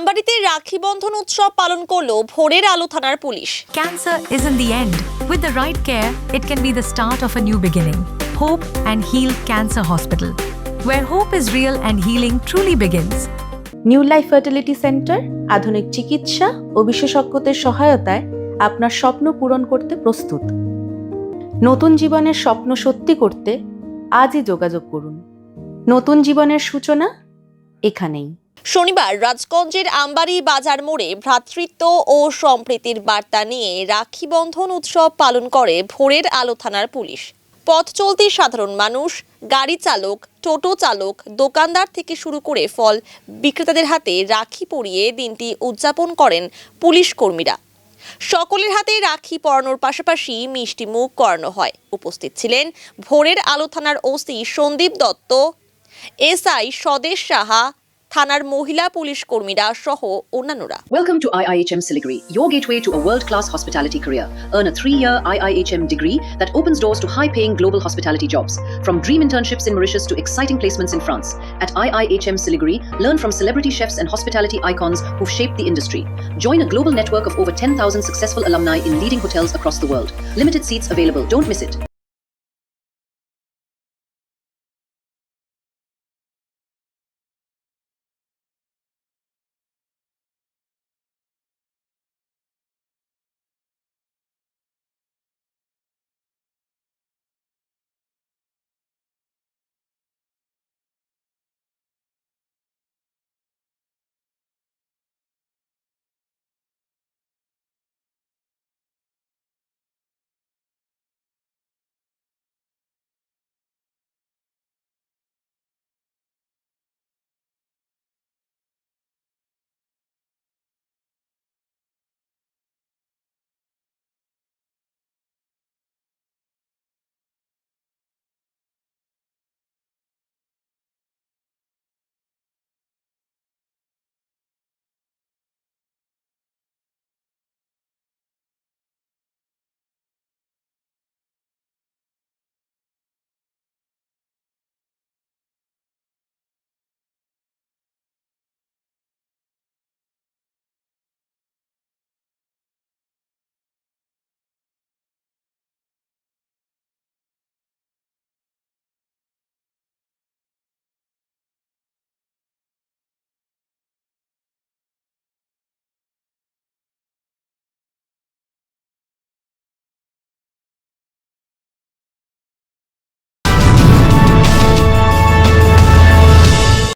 আমবাড়িতে রাখি বন্ধন উৎসব পালন করলো ভোরের আলো থানার police. Cancer isn't the end. With the right care, it can be the start of a new beginning. Hope and Heal Cancer Hospital, where hope is real and healing truly begins. New life fertility centre আধুনিক চিকিৎসা ও বিশেষজ্ঞদের সহায়তায় আপনার স্বপ্ন পূরণ করতে প্রস্তুত। নতুন জীবনের স্বপ্ন সত্যি করতে আজই যোগাযোগ করুন। নতুন জীবনের সূচনা এখানেই। শনিবার রাজগঞ্জের আম্বারি বাজার মোড়ে ভ্রাতৃত্ব ও সম্প্রীতির বার্তা নিয়ে রাখি বন্ধন উৎসব পালন করে ভোরের আলো থানার পুলিশ। পথ চলতি সাধারণ মানুষ, গাড়ি চালক, টোটো চালক, দোকানদার থেকে শুরু করে ফল বিক্রেতাদের হাতে রাখি পরিয়ে দিনটি উদযাপন করেন পুলিশ কর্মীরা। সকলের হাতে রাখি পরানোর পাশাপাশি মিষ্টি মুখ করানো হয়। উপস্থিত ছিলেন ভোরের আলো থানার ওসি সন্দীপ দত্ত, এসআই স্বদেশ সাহা, থানার মহিলা পুলিশ কর্মীরা সহ অন্যান্যরা। Welcome to IIHM Siliguri, your gateway to a world-class hospitality career. Earn a 3-year IIHM degree that opens doors to high-paying global hospitality jobs. From dream internships in Mauritius to exciting placements in France. At IIHM Siliguri, learn from celebrity chefs and hospitality icons who've shaped the industry. Join a global network of over 10,000 successful alumni in leading hotels across the world. Limited seats available. Don't miss it.